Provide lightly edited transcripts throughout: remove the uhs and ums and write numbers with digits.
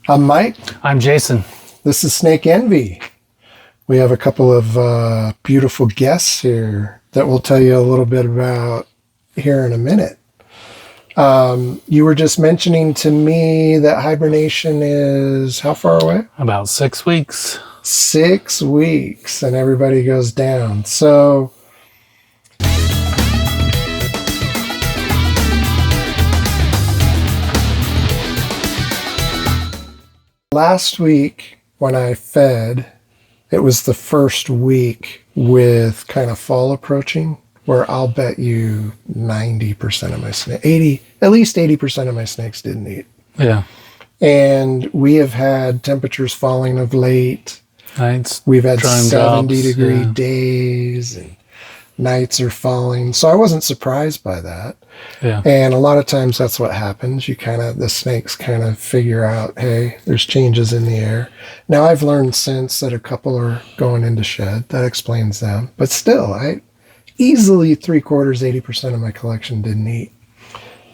I'm Mike. I'm Jason. This is Snake Envy. We have a couple of beautiful guests here that we'll tell you a little bit about here in a minute. You were just mentioning to me that hibernation is how far away? About 6 weeks. 6 weeks, and everybody goes down. So last week when I fed, it was the first week with kind of fall approaching, where I'll bet you 90% of my at least 80% of my snakes didn't eat. Yeah. And we have had temperatures falling of late. Nights. We've had 70 drops, degree days, and nights are falling. So I wasn't surprised by that. Yeah. And a lot of times that's what happens. The snakes kind of figure out, hey, there's changes in the air. Now I've learned since that a couple are going into shed. That explains them. But still, easily 80% of my collection didn't eat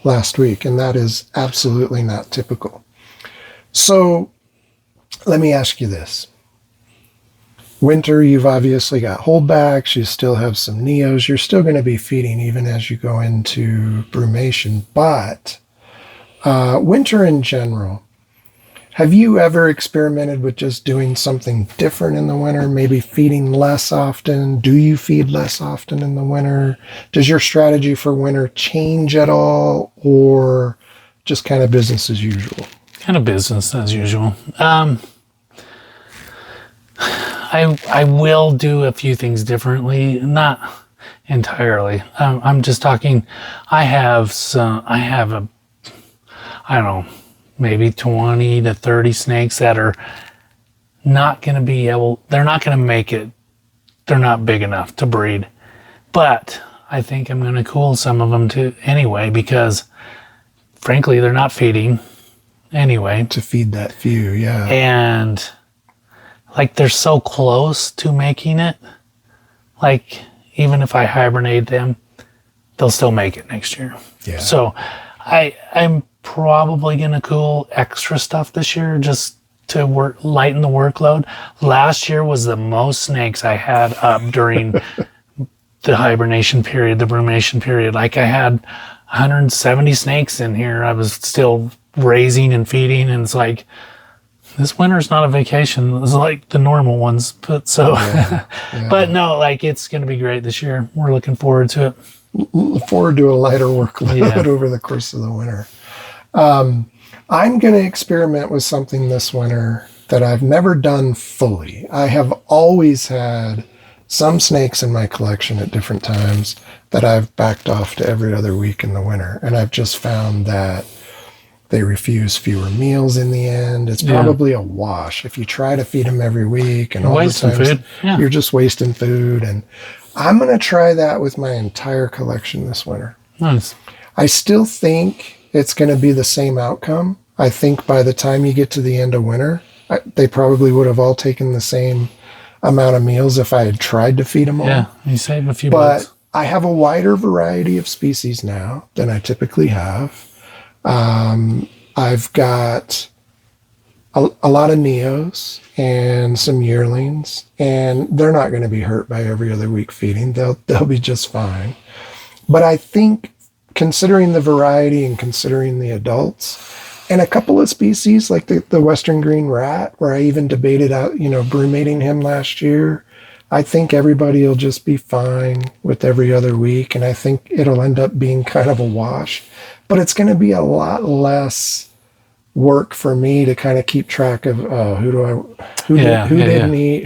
last week. And that is absolutely not typical. So let me ask you this. Winter, you've obviously got holdbacks. You still have some neos. You're still going to be feeding even as you go into brumation. But winter in general, have you ever experimented with just doing something different in the winter? Maybe feeding less often? Do you feed less often in the winter? Does your strategy for winter change at all, or just kind of business as usual? Kind of business as usual. I will do a few things differently, not entirely. I'm just talking. I don't know, maybe 20 to 30 snakes that are not going to be able. They're not going to make it. They're not big enough to breed. But I think I'm going to cool some of them too anyway, because frankly, they're not feeding anyway. To feed that few, yeah. And like, they're so close to making it. Like, even if I hibernate them, they'll still make it next year. Yeah. So I'm probably going to cool extra stuff this year just to lighten the workload. Last year was the most snakes I had up during the hibernation period, the brumation period. Like, I had 170 snakes in here. I was still raising and feeding, and it's like, this winter's not a vacation. It's like the normal ones. But but no, like, it's going to be great this year. We're looking forward to it. Look forward to a lighter workload over the course of the winter. I'm going to experiment with something this winter that I've never done fully. I have always had some snakes in my collection at different times that I've backed off to every other week in the winter. And I've just found that they refuse fewer meals in the end. It's probably a wash. If you try to feed them every week and all the times, you're just wasting food. And I'm going to try that with my entire collection this winter. Nice. I still think it's going to be the same outcome. I think by the time you get to the end of winter, they probably would have all taken the same amount of meals if I had tried to feed them all. Yeah, you save a few bucks. But I have a wider variety of species now than I typically have. I've got a lot of neos and some yearlings, and they're not going to be hurt by every other week feeding. They'll be just fine. But I think, considering the variety and considering the adults, and a couple of species like the western green rat, where I even debated out, brumating him last year, I think everybody will just be fine with every other week, and I think it'll end up being kind of a wash. But it's going to be a lot less work for me to kind of keep track of who didn't eat,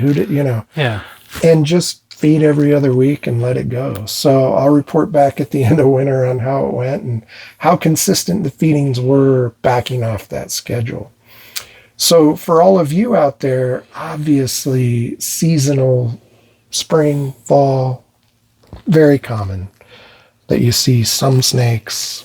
and just feed every other week and let it go. So I'll report back at the end of winter on how it went and how consistent the feedings were backing off that schedule. So for all of you out there, obviously seasonal, spring, fall, very common that you see some snakes.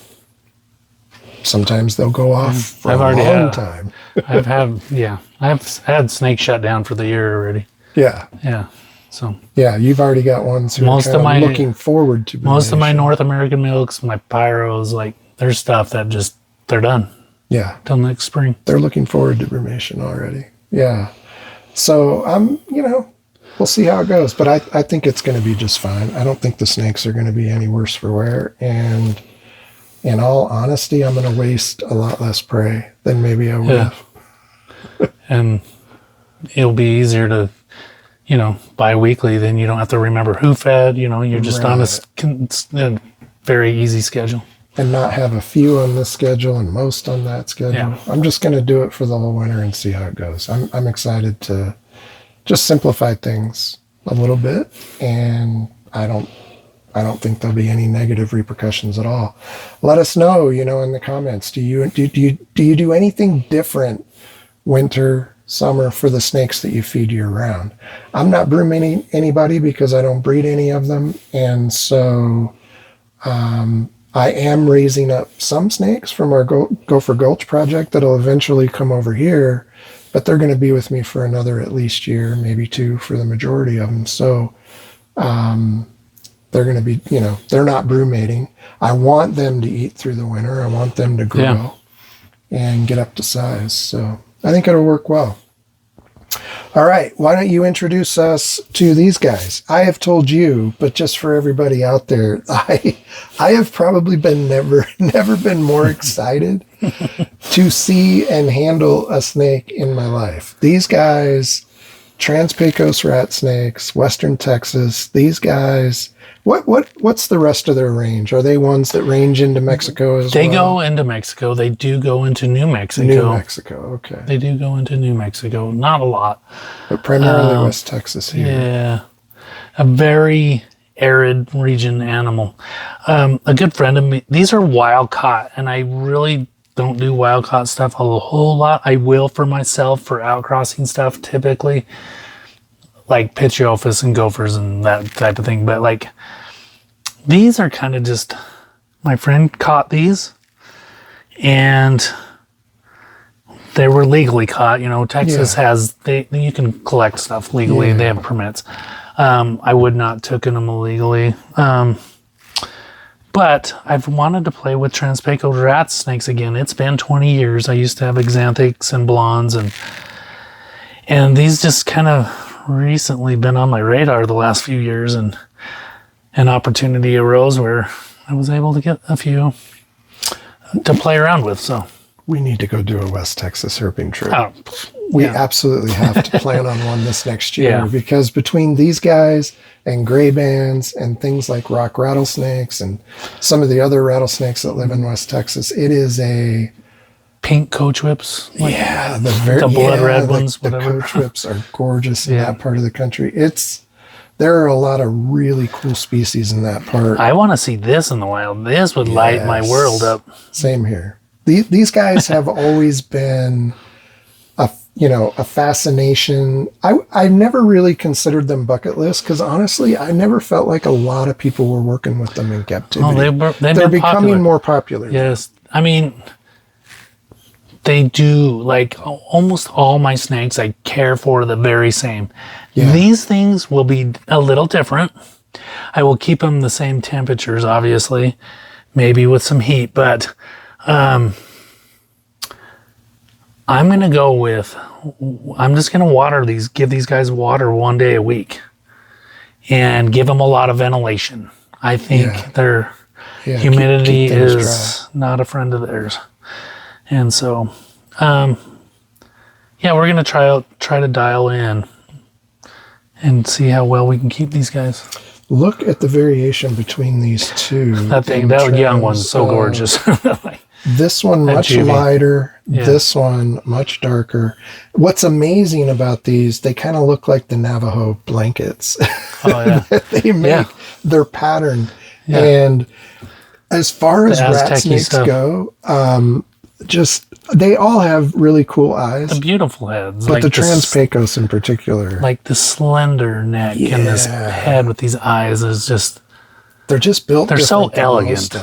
Sometimes they'll go off for a long time. I've had snakes shut down for the year already. Yeah. Yeah. So yeah, you've already got ones who are looking forward to. Most of my North American milks, my pyros, like, there's stuff that they're done. Yeah. till next spring. They're looking forward to brumation already. Yeah. So we'll see how it goes. But I think it's going to be just fine. I don't think the snakes are going to be any worse for wear. And in all honesty, I'm going to waste a lot less prey than maybe I would have. And it'll be easier to, bi-weekly, then you don't have to remember who fed, you're just on a very easy schedule. And not have a few on this schedule and most on that schedule. Yeah. I'm just going to do it for the whole winter and see how it goes. I'm excited to just simplify things a little bit, and I don't think there'll be any negative repercussions at all. Let us know, in the comments. Do you do anything different winter, summer for the snakes that you feed year round? I'm not brooming anybody because I don't breed any of them, and so I am raising up some snakes from our Gopher Gulch project that'll eventually come over here, but they're going to be with me for another at least year, maybe 2 for the majority of them. So they're going to be, they're not brumating. I want them to eat through the winter. I want them to grow and get up to size. So I think it'll work well. All right, why don't you introduce us to these guys? I have told you, but just for everybody out there, I have probably never been more excited to see and handle a snake in my life. These guys, Trans-Pecos rat snakes, Western Texas, these guys, what's the rest of their range? Are they ones that range into Mexico as well? They go into Mexico. They do go into New Mexico. New Mexico, okay. They do go into New Mexico. Not a lot. But primarily West Texas here. Yeah. A very arid region animal. A good friend of me, these are wild caught, and I really don't do wild caught stuff a whole lot. I will for myself for outcrossing stuff typically, like Pitchiophis and gophers and that type of thing. But like, these are kind of just, my friend caught these and they were legally caught. Texas has, you can collect stuff legally. They have permits. I would not taken them illegally. But I've wanted to play with Trans-Pecos Rats snakes again. It's been 20 years. I used to have xanthics and blondes, and these just kind of recently been on my radar the last few years, and an opportunity arose where I was able to get a few to play around with. So we need to go do a West Texas herping trip. Oh, We absolutely have to plan on one this next year because between these guys and gray bands and things like rock rattlesnakes and some of the other rattlesnakes that live in West Texas, it is a pink coach whips. The blood red ones. The coach whips are gorgeous in that part of the country. There are a lot of really cool species in that part. I want to see this in the wild. This would light my world up. Same here. These guys have always been a fascination. I never really considered them bucket list because honestly, I never felt like a lot of people were working with them in captivity. Oh, they're becoming popular. more popular. Yes. I mean, they do, like almost all my snakes I care for the very same. Yeah. These things will be a little different. I will keep them the same temperatures, obviously, maybe with some heat, but I'm going to go with, I'm just going to give these guys water 1 day a week and give them a lot of ventilation. I think their humidity is not a friend of theirs. And so, we're going to try to dial in and see how well we can keep these guys. Look at the variation between these two. That young one's so gorgeous. This one much lighter, this one much darker. What's amazing about these, they kind of look like the Navajo blankets. Oh, yeah. They make their pattern. Yeah. And as far as rat snakes go, they all have really cool eyes. The beautiful heads. But like the Trans-Pecos in particular. Like the slender neck and this head with these eyes is just... They're just built. They're so elegant.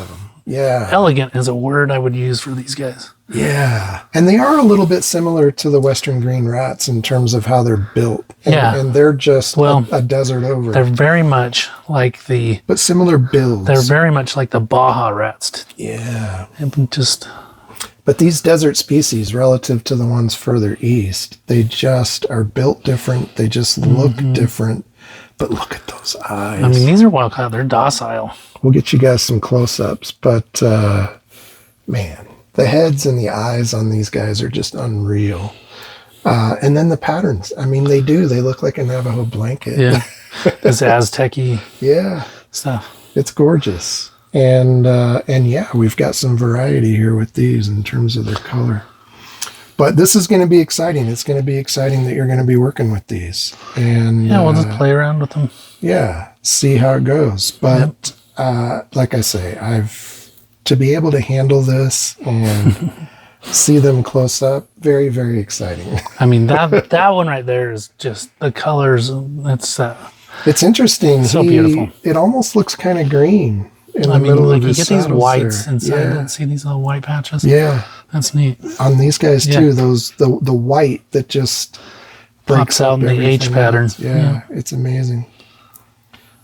Yeah. Elegant is a word I would use for these guys. Yeah. And they are a little bit similar to the Western green rats in terms of how they're built. And they're just a desert over. They're very much like but similar builds. They're very much like the Baja rats. Yeah. And just... But these desert species, relative to the ones further east, they just are built different. They just look different. But look at those eyes. I mean, these are wild caught. They're docile. We'll get you guys some close-ups, but man, the heads and the eyes on these guys are just unreal. And then the patterns. I mean, they look like a Navajo blanket. Yeah. This Aztec-y Yeah. stuff. It's gorgeous. And yeah, we've got some variety here with these in terms of their color. But this is going to be exciting. It's going to be exciting that you're going to be working with these. And yeah, we'll just play around with them. Yeah, see how it goes. But like I say, to be able to handle this and see them close up, very, very exciting. I mean, that one right there is just the colors. It's interesting. So beautiful. It almost looks kind of green. I mean, like you get these whites inside. Yeah. See these little white patches? Yeah. That's neat. On these guys too, the white that just pops out in the H pattern. Yeah, it's amazing.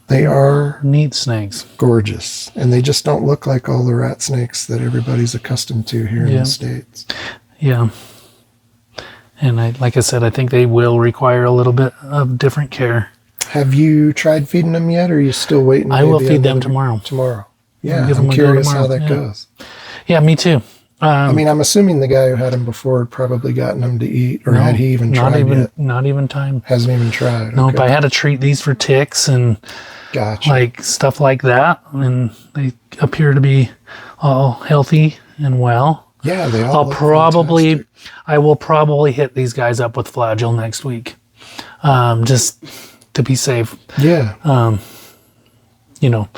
They are neat snakes. Gorgeous. And they just don't look like all the rat snakes that everybody's accustomed to here in the States. Yeah. And like I said, I think they will require a little bit of different care. Have you tried feeding them yet, or are you still waiting? I will feed them tomorrow. Tomorrow. Yeah, I'm curious how that goes. Yeah, me too. I mean, I'm assuming the guy who had them before had probably gotten them to eat, or had he even tried yet? Not even time. Hasn't even tried. Nope, I had to treat these for ticks and like stuff like that, and they appear to be all healthy and well. Yeah, they all I will probably hit these guys up with Flagyl next week, just to be safe. Yeah. You know,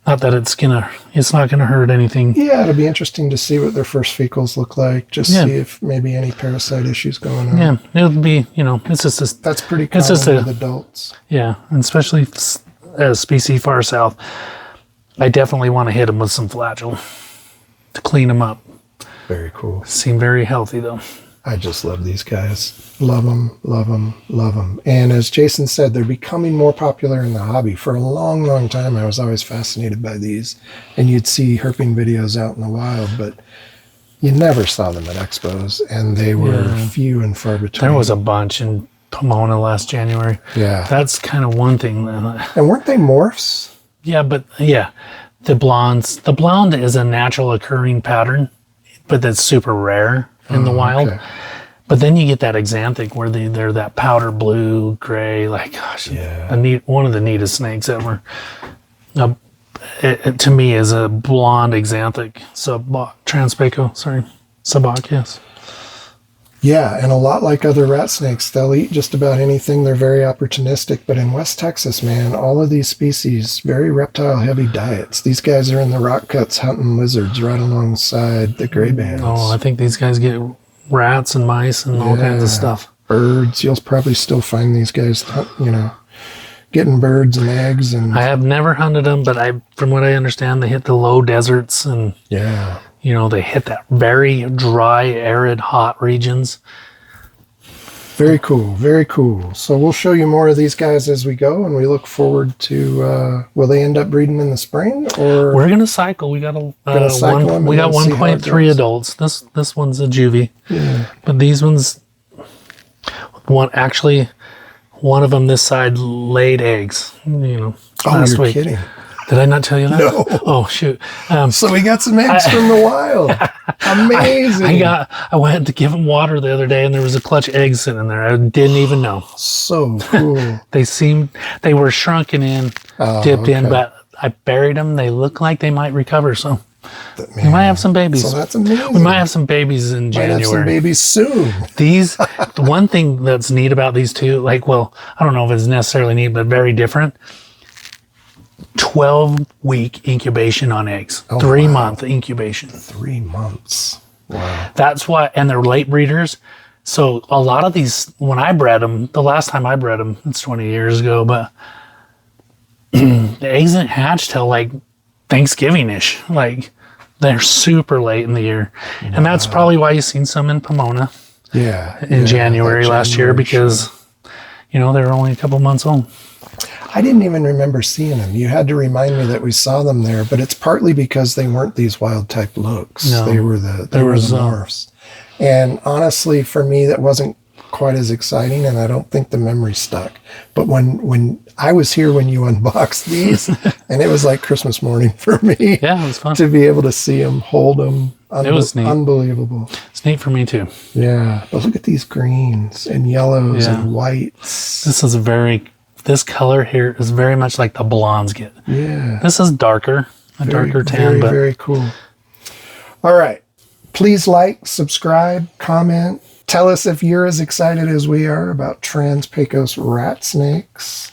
not that it's not gonna hurt anything. Yeah, it'll be interesting to see what their first fecals look like. Just see if maybe any parasite issues going on. Yeah, it'll be, it's just that's pretty common with adults. Yeah, and especially as species far south, I definitely want to hit them with some Flagyl to clean them up. Very cool. Seem very healthy though. I just love these guys. Love them, love them, love them. And as Jason said, they're becoming more popular in the hobby. For a long, long time, I was always fascinated by these. And you'd see herping videos out in the wild, but you never saw them at expos. And they were few and far between. There was a bunch in Pomona last January. Yeah. That's kind of one thing. And weren't they morphs? Yeah, but the blondes. The blonde is a natural occurring pattern, but that's super rare in the wild. Okay. But then you get that axanthic where they're that powder blue, gray, like, gosh, one of the neatest snakes ever. It to me is a blonde axanthic Trans-Pecos, Sabak, yes. Yeah, and a lot like other rat snakes, they'll eat just about anything. They're very opportunistic. But in West Texas, man, all of these species, very reptile-heavy diets. These guys are in the rock cuts hunting lizards right alongside the gray bands. Oh, I think these guys get rats and mice and all kinds of stuff. Birds. You'll probably still find these guys, getting birds and eggs. And I have never hunted them, but from what I understand, they hit the low deserts and they hit that very dry, arid, hot regions. Very cool. Very cool. So we'll show you more of these guys as we go, and we look forward to, will they end up breeding in the spring? Or we're going to cycle. We got we got 1.3 adults. This one's a juvie. Yeah. But these ones, one of them this side laid eggs, last week. Kidding. Did I not tell you that? No. Oh, shoot. So we got some eggs from the wild. Amazing. I went to give them water the other day, and there was a clutch of eggs sitting there. I didn't even know. So cool. They were shrunken in, dipped in, but I buried them. They look like they might recover, so we might have some babies. So that's amazing. We might have some babies in January. Might have some babies soon. The one thing that's neat about these two, I don't know if it's necessarily neat, but very different. 12-week incubation on eggs. 3-month incubation. 3 months. Wow. That's why, and they're late breeders. So a lot of these, when I bred them, the last time I bred them, it's 20 years ago, but the eggs didn't hatch till like Thanksgiving-ish. Like they're super late in the year. Wow. And that's probably why you've seen some in Pomona. Yeah. In January last year, because, they were only a couple months old. I didn't even remember seeing them. You had to remind me that we saw them there, but it's partly because they weren't these wild type looks. No, They were the morphs. And honestly, for me, that wasn't quite as exciting, and I don't think the memory stuck. But when I was here when you unboxed these, and it was like Christmas morning for me. Yeah, it was fun to be able to see them, hold them. It was neat. Unbelievable. It's neat for me too. Yeah, but look at these greens and yellows and whites. This color here is very much like the blondes get. Yeah. This is darker, darker tan. Very, very cool. All right. Please like, subscribe, comment. Tell us if you're as excited as we are about Trans-Pecos rat snakes.